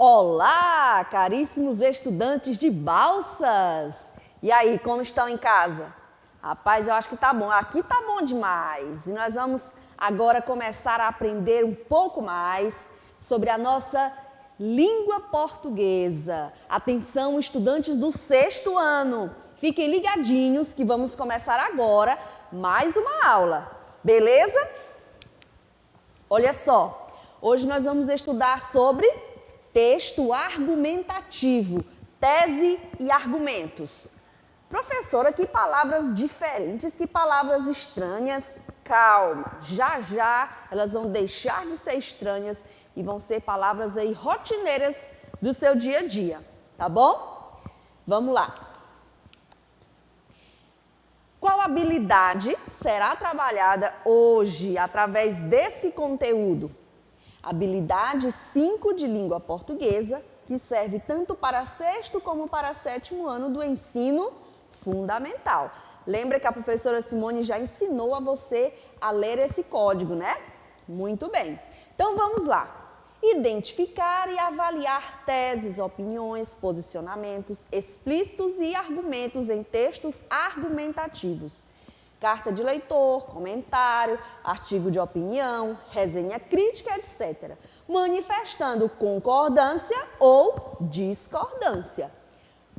Olá, caríssimos estudantes de Balsas! E aí, como estão em casa? Rapaz, eu acho que tá bom. Aqui tá bom demais. E nós vamos agora começar a aprender um pouco mais sobre a nossa língua portuguesa. Atenção, estudantes do 6º ano. Fiquem ligadinhos que vamos começar agora mais uma aula. Beleza? Olha só, hoje nós vamos estudar sobre texto argumentativo, tese e argumentos. Professora, que palavras diferentes, que palavras estranhas. Calma, já elas vão deixar de ser estranhas e vão ser palavras aí rotineiras do seu dia a dia, tá bom? Vamos lá. Qual habilidade será trabalhada hoje através desse conteúdo? Habilidade 5 de língua portuguesa, que serve tanto para 6º como para 7º ano do ensino fundamental. Lembra que a professora Simone já ensinou a você a ler esse código, né? Muito bem. Então vamos lá. Identificar e avaliar teses, opiniões, posicionamentos explícitos e argumentos em textos argumentativos. Carta de leitor, comentário, artigo de opinião, resenha crítica, etc. Manifestando concordância ou discordância.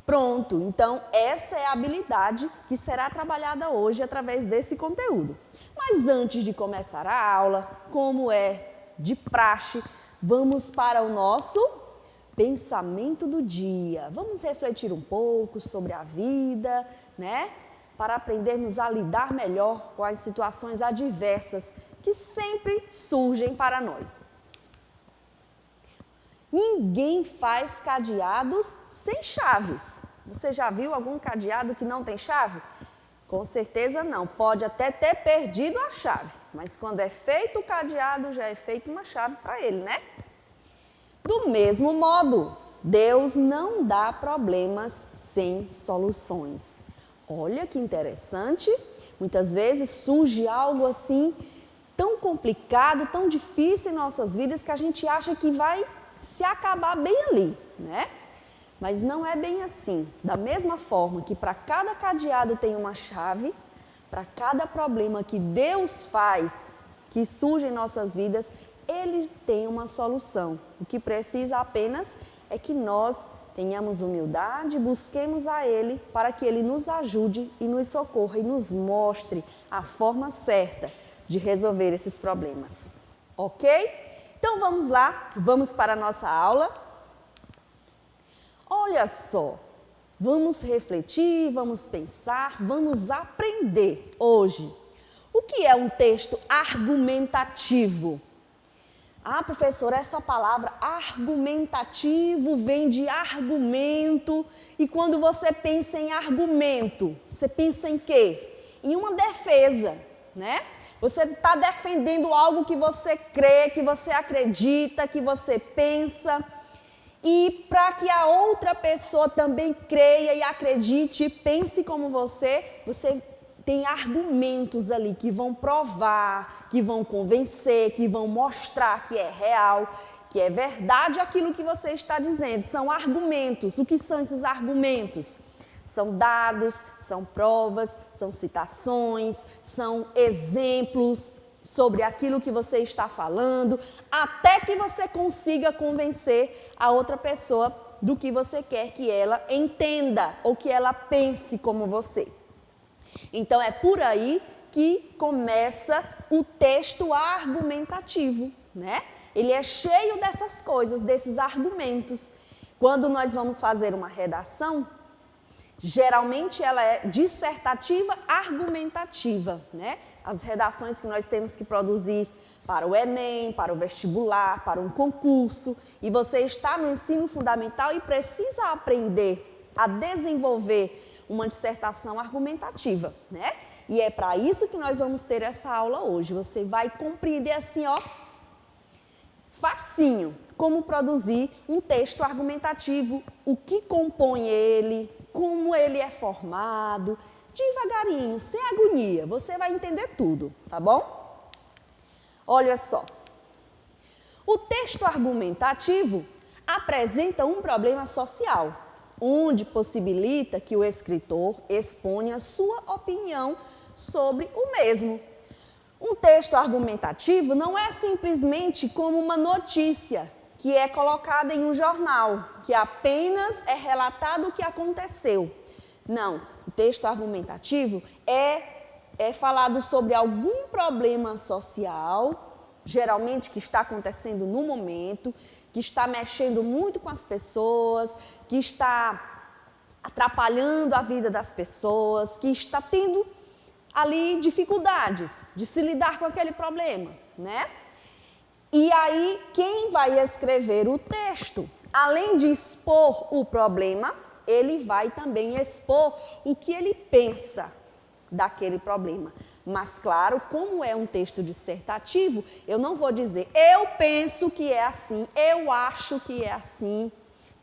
Pronto, então essa é a habilidade que será trabalhada hoje através desse conteúdo. Mas antes de começar a aula, como é de praxe, vamos para o nosso pensamento do dia. Vamos refletir um pouco sobre a vida, né? Para aprendermos a lidar melhor com as situações adversas que sempre surgem para nós. Ninguém faz cadeados sem chaves. Você já viu algum cadeado que não tem chave? Com certeza não. Pode até ter perdido a chave, mas quando é feito o cadeado, já é feita uma chave para ele, né? Do mesmo modo, Deus não dá problemas sem soluções. Olha que interessante, muitas vezes surge algo assim tão complicado, tão difícil em nossas vidas que a gente acha que vai se acabar bem ali, né? Mas não é bem assim. Da mesma forma que para cada cadeado tem uma chave, para cada problema que Deus faz, que surge em nossas vidas, Ele tem uma solução. O que precisa apenas é que nós tenhamos humildade, busquemos a Ele para que Ele nos ajude e nos socorra e nos mostre a forma certa de resolver esses problemas. Ok? Então vamos lá, vamos para a nossa aula. Olha só, vamos refletir, vamos pensar, vamos aprender hoje. O que é um texto argumentativo? Ah, professora, essa palavra argumentativo vem de argumento. E quando você pensa em argumento, você pensa em quê? Em uma defesa, né? Você está defendendo algo que você crê, que você acredita, que você pensa. E para que a outra pessoa também creia e acredite e pense como você tem argumentos ali que vão provar, que vão convencer, que vão mostrar que é real, que é verdade aquilo que você está dizendo. São argumentos. O que são esses argumentos? São dados, são provas, são citações, são exemplos sobre aquilo que você está falando, até que você consiga convencer a outra pessoa do que você quer que ela entenda ou que ela pense como você. Então é por aí que começa o texto argumentativo, né? Ele é cheio dessas coisas, desses argumentos. Quando nós vamos fazer uma redação, geralmente ela é dissertativa argumentativa, né? As redações que nós temos que produzir para o Enem, para o vestibular, para um concurso, e você está no ensino fundamental e precisa aprender a desenvolver uma dissertação argumentativa, né? E é para isso que nós vamos ter essa aula hoje. Você vai compreender assim, ó, facinho, como produzir um texto argumentativo, o que compõe ele, como ele é formado, devagarinho, sem agonia, você vai entender tudo, tá bom? Olha só, o texto argumentativo apresenta um problema social, onde possibilita que o escritor exponha sua opinião sobre o mesmo. Um texto argumentativo não é simplesmente como uma notícia que é colocada em um jornal, que apenas é relatado o que aconteceu. Não, o texto argumentativo é falado sobre algum problema social, geralmente que está acontecendo no momento, que está mexendo muito com as pessoas, que está atrapalhando a vida das pessoas, que está tendo ali dificuldades de se lidar com aquele problema, né? E aí, quem vai escrever o texto, além de expor o problema, ele vai também expor o que ele pensa daquele problema. Mas, claro, como é um texto dissertativo, eu não vou dizer, eu penso que é assim, eu acho que é assim.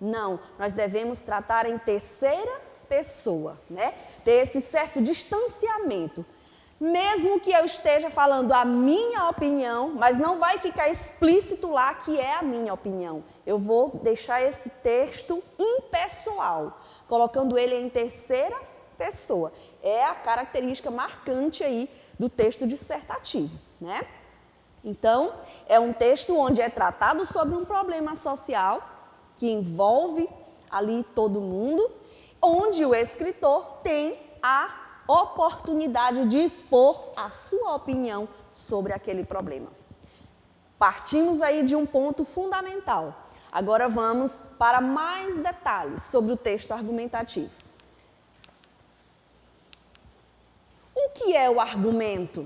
Não, nós devemos tratar em terceira pessoa, né? Ter esse certo distanciamento. Mesmo que eu esteja falando a minha opinião, mas não vai ficar explícito lá que é a minha opinião. Eu vou deixar esse texto impessoal, colocando ele em terceira pessoa. É a característica marcante aí do texto dissertativo, né? Então, é um texto onde é tratado sobre um problema social que envolve ali todo mundo, onde o escritor tem a oportunidade de expor a sua opinião sobre aquele problema. Partimos aí de um ponto fundamental. Agora vamos para mais detalhes sobre o texto argumentativo. O que é o argumento?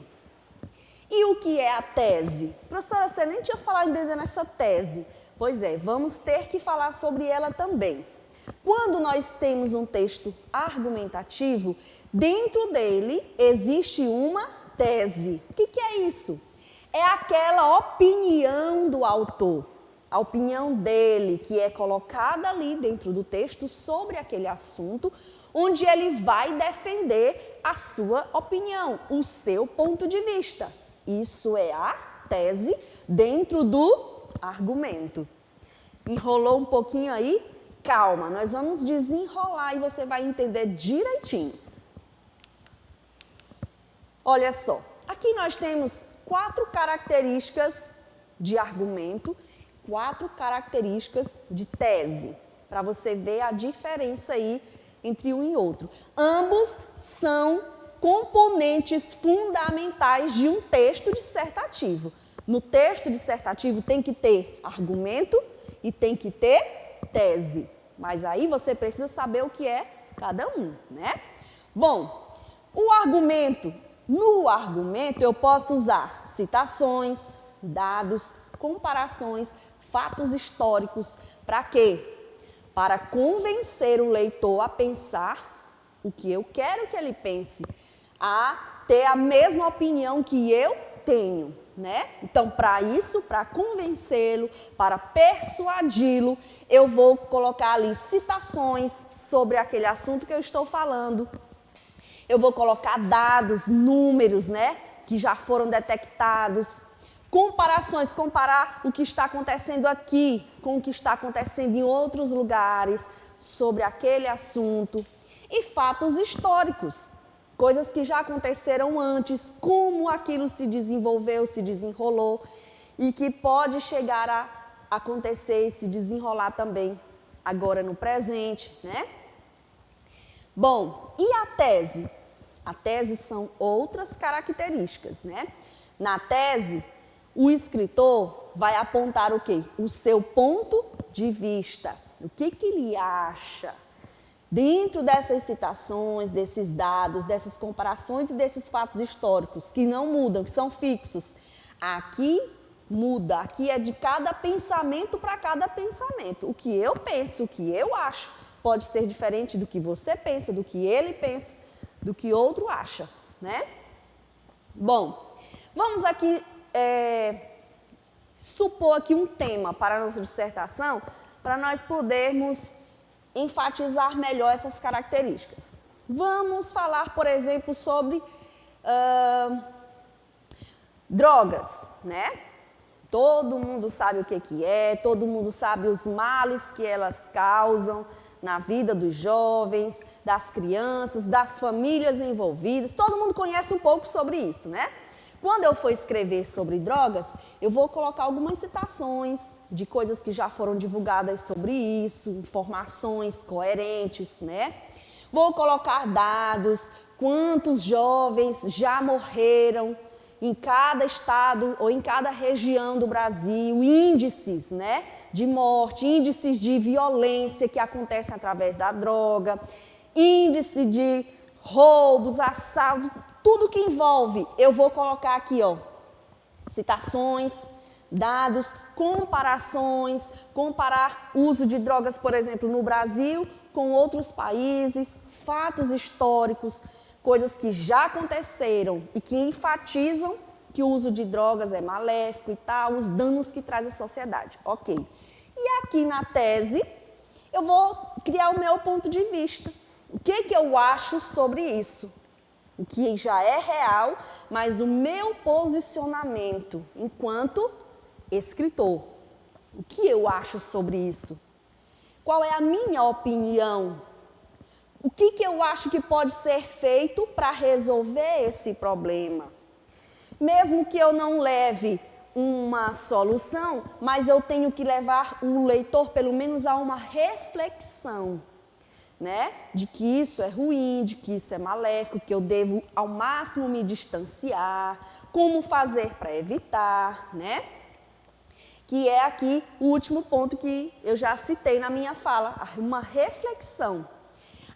E o que é a tese? Professora, você nem tinha falado ainda nessa tese. Pois é, vamos ter que falar sobre ela também. Quando nós temos um texto argumentativo, dentro dele existe uma tese. O que é isso? É aquela opinião do autor, a opinião dele, que é colocada ali dentro do texto sobre aquele assunto, onde ele vai defender a sua opinião, o seu ponto de vista. Isso é a tese dentro do argumento. Enrolou um pouquinho aí? Calma, nós vamos desenrolar e você vai entender direitinho. Olha só, aqui nós temos 4 características de argumento, 4 características de tese, para você ver a diferença aí entre um e outro. Ambos são componentes fundamentais de um texto dissertativo. No texto dissertativo tem que ter argumento e tem que ter tese. Mas aí você precisa saber o que é cada um, né? Bom, no argumento eu posso usar citações, dados, comparações, fatos históricos. Para quê? Para convencer o leitor a pensar o que eu quero que ele pense, a ter a mesma opinião que eu tenho, né? Então, para isso, para convencê-lo, para persuadi-lo, eu vou colocar ali citações sobre aquele assunto que eu estou falando. Eu vou colocar dados, números, né, que já foram detectados. Comparações, comparar o que está acontecendo aqui com o que está acontecendo em outros lugares sobre aquele assunto. E fatos históricos, coisas que já aconteceram antes, como aquilo se desenvolveu, se desenrolou e que pode chegar a acontecer e se desenrolar também agora no presente, né? Bom, e a tese? A tese são outras características, né? Na tese, o escritor vai apontar o quê? O seu ponto de vista. O que ele acha? Dentro dessas citações, desses dados, dessas comparações e desses fatos históricos que não mudam, que são fixos. Aqui muda, aqui é de cada pensamento para cada pensamento. O que eu penso, o que eu acho, pode ser diferente do que você pensa, do que ele pensa, do que outro acha, né? Bom, vamos aqui supor aqui um tema para a nossa dissertação, para nós podermos enfatizar melhor essas características. Vamos falar, por exemplo, sobre drogas, né? Todo mundo sabe o que é, todo mundo sabe os males que elas causam na vida dos jovens, das crianças, das famílias envolvidas. Todo mundo conhece um pouco sobre isso, né? Quando eu for escrever sobre drogas, eu vou colocar algumas citações de coisas que já foram divulgadas sobre isso, informações coerentes, né? Vou colocar dados, quantos jovens já morreram em cada estado ou em cada região do Brasil, índices, né, de morte, índices de violência que acontecem através da droga, índice de roubos, assaltos, tudo que envolve. Eu vou colocar aqui, ó, citações, dados, comparações, comparar o uso de drogas, por exemplo, no Brasil com outros países, fatos históricos, coisas que já aconteceram e que enfatizam que o uso de drogas é maléfico e tal, os danos que traz à sociedade. Ok. E aqui na tese, eu vou criar o meu ponto de vista. O que eu acho sobre isso? O que já é real, mas o meu posicionamento enquanto escritor. O que eu acho sobre isso? Qual é a minha opinião? O que eu acho que pode ser feito para resolver esse problema? Mesmo que eu não leve uma solução, mas eu tenho que levar o leitor pelo menos a uma reflexão, né? De que isso é ruim, de que isso é maléfico, que eu devo ao máximo me distanciar, como fazer para evitar, né? Que é aqui o último ponto que eu já citei na minha fala, uma reflexão.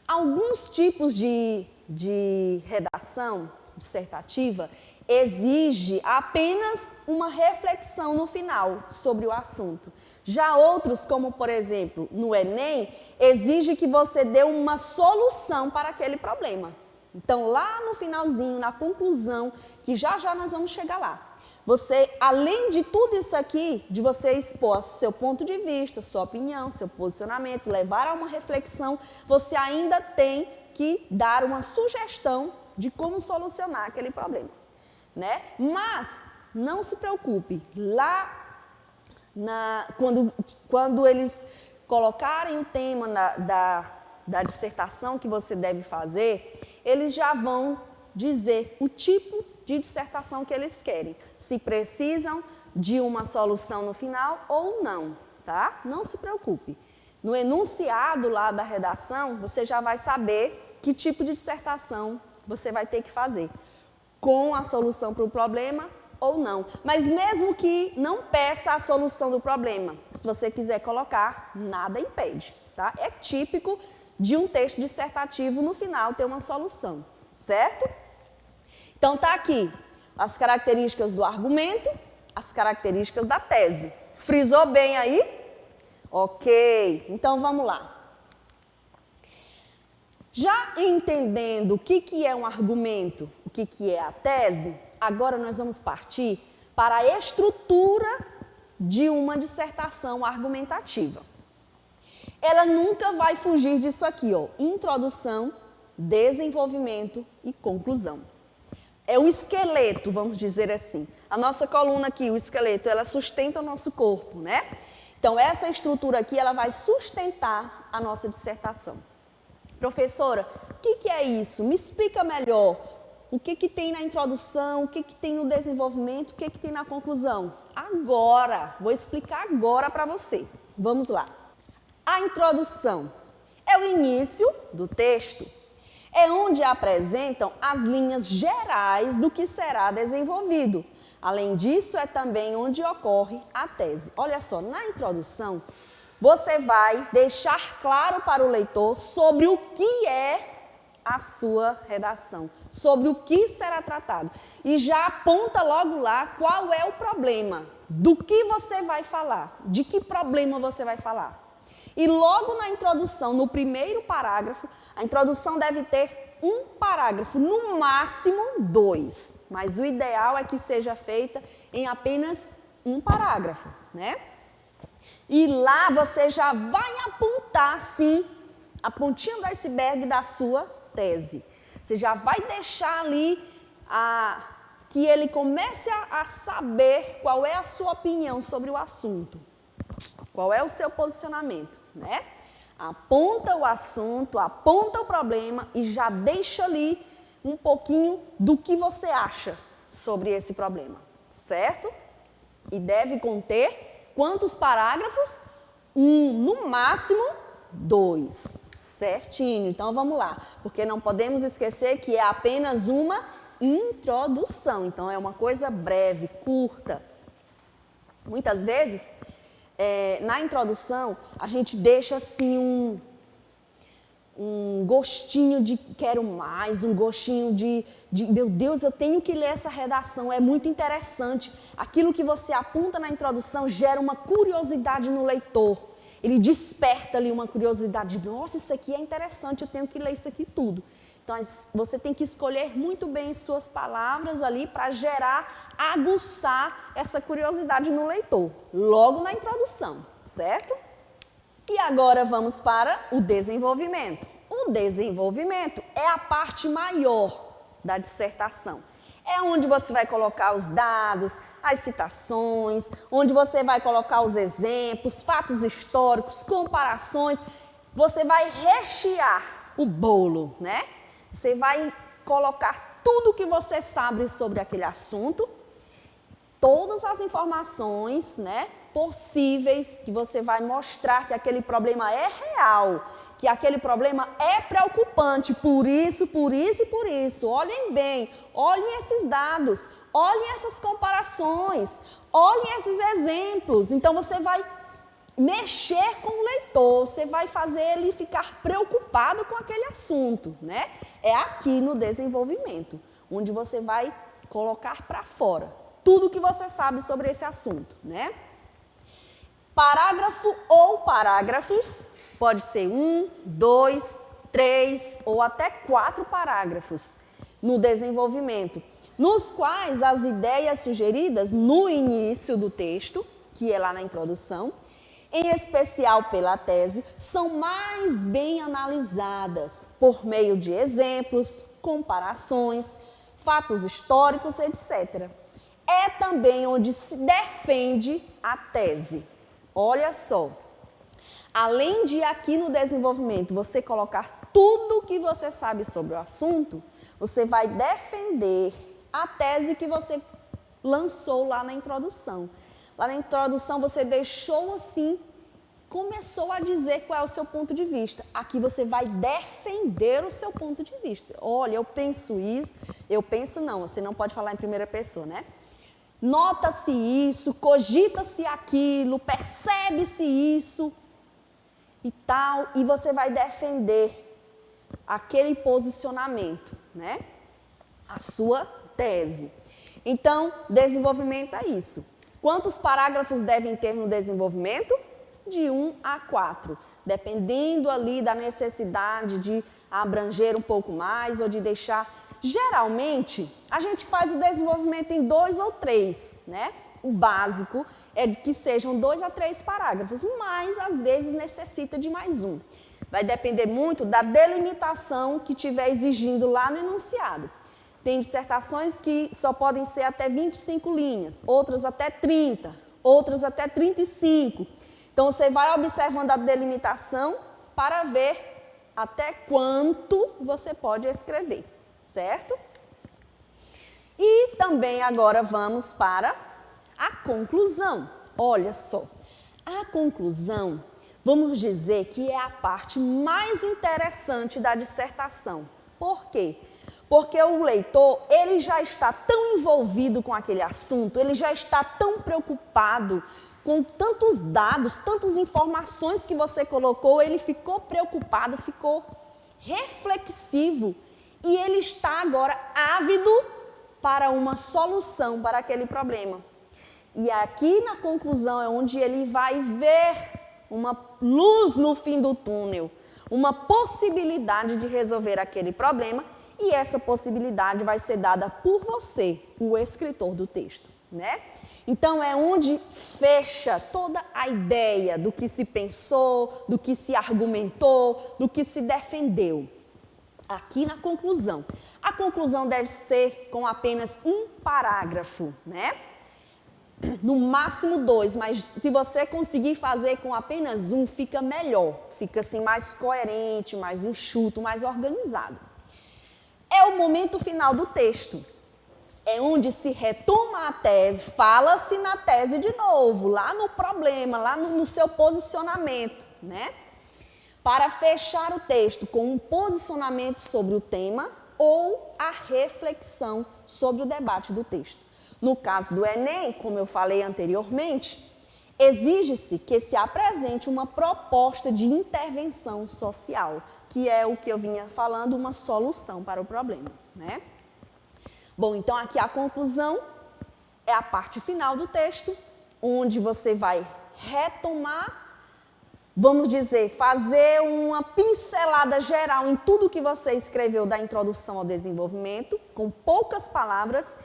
Alguns tipos de redação dissertativa exige apenas uma reflexão no final sobre o assunto. Já outros, como por exemplo no Enem, exige que você dê uma solução para aquele problema. Então lá no finalzinho, na conclusão, que já nós vamos chegar lá. Você, além de tudo isso aqui, de você expor seu ponto de vista, sua opinião, seu posicionamento, levar a uma reflexão, você ainda tem que dar uma sugestão de como solucionar aquele problema, né? Mas não se preocupe, lá quando eles colocarem o tema da dissertação que você deve fazer, eles já vão dizer o tipo de dissertação que eles querem, se precisam de uma solução no final ou não, tá? Não se preocupe. No enunciado lá da redação, você já vai saber que tipo de dissertação você vai ter que fazer, com a solução para o problema ou não. Mas mesmo que não peça a solução do problema, se você quiser colocar, nada impede, tá? É típico de um texto dissertativo no final ter uma solução, certo? Então, está aqui as características do argumento, as características da tese. Frisou bem aí? Ok, então vamos lá. Já entendendo o que é um argumento, o que é a tese, agora nós vamos partir para a estrutura de uma dissertação argumentativa. Ela nunca vai fugir disso aqui, ó, introdução, desenvolvimento e conclusão. É o esqueleto, vamos dizer assim. A nossa coluna aqui, o esqueleto, ela sustenta o nosso corpo, né? Então, essa estrutura aqui, ela vai sustentar a nossa dissertação. Professora, o que é isso? Me explica melhor. O que tem na introdução, o que tem no desenvolvimento, o que tem na conclusão? Agora, vou explicar agora para você. Vamos lá. A introdução é o início do texto. É onde apresentam as linhas gerais do que será desenvolvido. Além disso, é também onde ocorre a tese. Olha só, na introdução, você vai deixar claro para o leitor sobre o que é a sua redação, sobre o que será tratado. E já aponta logo lá qual é o problema, do que você vai falar, de que problema você vai falar. E logo na introdução, no primeiro parágrafo, a introdução deve ter um parágrafo, no máximo 2. Mas o ideal é que seja feita em apenas um parágrafo, né? E lá você já vai apontar, sim, a pontinha do iceberg da sua tese. Você já vai deixar ali que ele comece a saber qual é a sua opinião sobre o assunto. Qual é o seu posicionamento, né? Aponta o assunto, aponta o problema e já deixa ali um pouquinho do que você acha sobre esse problema, certo? E deve conter quantos parágrafos? No máximo 2, certinho. Então vamos lá, porque não podemos esquecer que é apenas uma introdução, então é uma coisa breve, curta. Muitas vezes, na introdução, a gente deixa assim um gostinho de quero mais, um gostinho de meu Deus, eu tenho que ler essa redação, é muito interessante. Aquilo que você aponta na introdução gera uma curiosidade no leitor. Ele desperta ali uma curiosidade, nossa, isso aqui é interessante, eu tenho que ler isso aqui tudo. Então, você tem que escolher muito bem suas palavras ali para gerar, aguçar essa curiosidade no leitor, logo na introdução, certo? E agora vamos para o desenvolvimento. O desenvolvimento é a parte maior da dissertação. É onde você vai colocar os dados, as citações, onde você vai colocar os exemplos, fatos históricos, comparações. Você vai rechear o bolo, né? Você vai colocar tudo o que você sabe sobre aquele assunto, todas as informações, né, possíveis, que você vai mostrar que aquele problema é real, que aquele problema é preocupante, por isso, por isso e por isso. Olhem bem, olhem esses dados, olhem essas comparações, olhem esses exemplos. Então, você vai mexer com o leitor, você vai fazer ele ficar preocupado com aquele assunto, né? É aqui no desenvolvimento, onde você vai colocar para fora tudo que você sabe sobre esse assunto, né? Parágrafo ou parágrafos, pode ser 1, 2, 3 ou até 4 parágrafos no desenvolvimento, nos quais as ideias sugeridas no início do texto, que é lá na introdução, em especial pela tese, são mais bem analisadas por meio de exemplos, comparações, fatos históricos, etc. É também onde se defende a tese. Olha só, além de aqui no desenvolvimento você colocar tudo o que você sabe sobre o assunto, você vai defender a tese que você lançou lá na introdução. Lá na introdução você deixou assim, começou a dizer qual é o seu ponto de vista. Aqui você vai defender o seu ponto de vista. Olha, eu penso isso, eu penso não, você não pode falar em primeira pessoa, né? Nota-se isso, cogita-se aquilo, percebe-se isso e tal, e você vai defender aquele posicionamento, né? A sua tese. Então, desenvolvimento é isso. Quantos parágrafos devem ter no desenvolvimento? De 1 a 4, dependendo ali da necessidade de abranger um pouco mais ou de deixar. Geralmente, a gente faz o desenvolvimento em 2 ou 3, né? O básico é que sejam 2 a 3 parágrafos, mas às vezes necessita de mais um. Vai depender muito da delimitação que estiver exigindo lá no enunciado. Tem dissertações que só podem ser até 25 linhas, outras até 30, outras até 35. Então, você vai observando a delimitação para ver até quanto você pode escrever, certo? E também agora vamos para a conclusão. Olha só, a conclusão, vamos dizer que é a parte mais interessante da dissertação. Por quê? Porque o leitor, ele já está tão envolvido com aquele assunto, ele já está tão preocupado com tantos dados, tantas informações que você colocou, ele ficou preocupado, ficou reflexivo e ele está agora ávido para uma solução para aquele problema. E aqui na conclusão é onde ele vai ver uma luz no fim do túnel, uma possibilidade de resolver aquele problema, e essa possibilidade vai ser dada por você, o escritor do texto, né? Então é onde fecha toda a ideia do que se pensou, do que se argumentou, do que se defendeu. aqui na conclusão. A conclusão deve ser com apenas um parágrafo, né? No máximo 2, mas se você conseguir fazer com apenas um, fica melhor. Fica assim mais coerente, mais enxuto, mais organizado. É o momento final do texto. É onde se retoma a tese, fala-se na tese de novo, lá no problema, lá no seu posicionamento, né? Para fechar o texto com um posicionamento sobre o tema ou a reflexão sobre o debate do texto. No caso do Enem, como eu falei anteriormente, exige-se que se apresente uma proposta de intervenção social, que é o que eu vinha falando, uma solução para o problema, né? Bom, então aqui a conclusão é a parte final do texto, onde você vai retomar, vamos dizer, fazer uma pincelada geral em tudo que você escreveu da introdução ao desenvolvimento, com poucas palavras,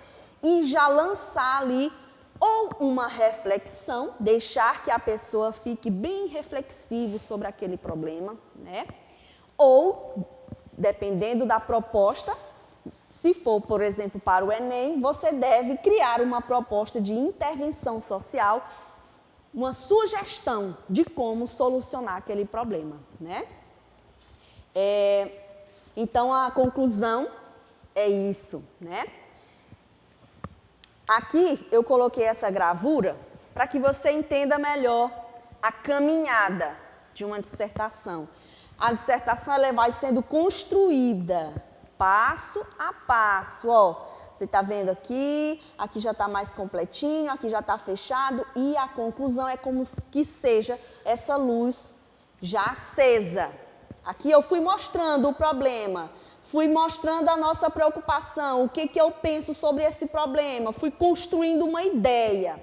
e já lançar ali ou uma reflexão, deixar que a pessoa fique bem reflexivo sobre aquele problema, né? Ou, dependendo da proposta, se for, por exemplo, para o Enem, você deve criar uma proposta de intervenção social, uma sugestão de como solucionar aquele problema, né? Então, a conclusão é isso, né? Aqui eu coloquei essa gravura para que você entenda melhor a caminhada de uma dissertação. A dissertação ela vai sendo construída passo a passo, ó. Você está vendo aqui já está mais completinho, aqui já está fechado e a conclusão é como que seja essa luz já acesa. Aqui eu fui mostrando o problema, fui mostrando a nossa preocupação, o que eu penso sobre esse problema, fui construindo uma ideia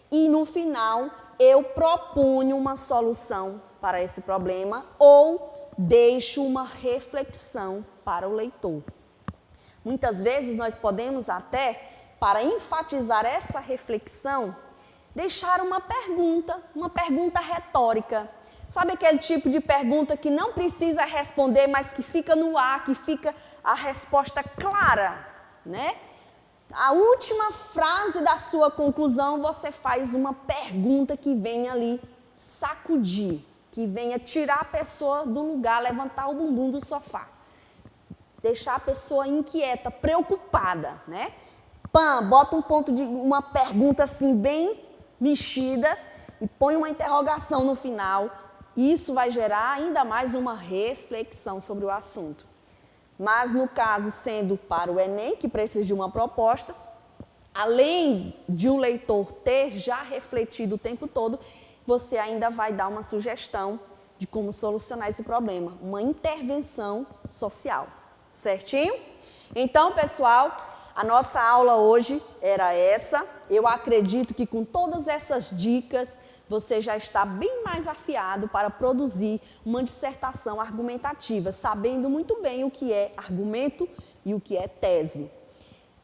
e no final eu proponho uma solução para esse problema ou deixo uma reflexão para o leitor. Muitas vezes nós podemos até, para enfatizar essa reflexão, deixar uma pergunta retórica. Sabe aquele tipo de pergunta que não precisa responder, mas que fica no ar, que fica a resposta clara, né? A última frase da sua conclusão, você faz uma pergunta que venha ali sacudir, que venha tirar a pessoa do lugar, levantar o bumbum do sofá. Deixar a pessoa inquieta, preocupada, né? Bota uma pergunta assim bem mexida e põe uma interrogação no final. Isso vai gerar ainda mais uma reflexão sobre o assunto. Mas no caso, sendo para o Enem, que precisa de uma proposta, além de o leitor ter já refletido o tempo todo, você ainda vai dar uma sugestão de como solucionar esse problema, uma intervenção social. Certinho? Então, pessoal, a nossa aula hoje era essa. Eu acredito que com todas essas dicas, você já está bem mais afiado para produzir uma dissertação argumentativa, sabendo muito bem o que é argumento e o que é tese.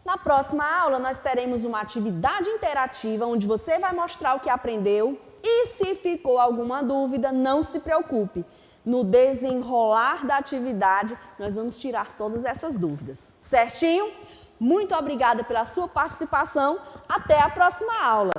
Na próxima aula, nós teremos uma atividade interativa, onde você vai mostrar o que aprendeu e se ficou alguma dúvida, não se preocupe. No desenrolar da atividade, nós vamos tirar todas essas dúvidas. Certinho? Muito obrigada pela sua participação. Até a próxima aula.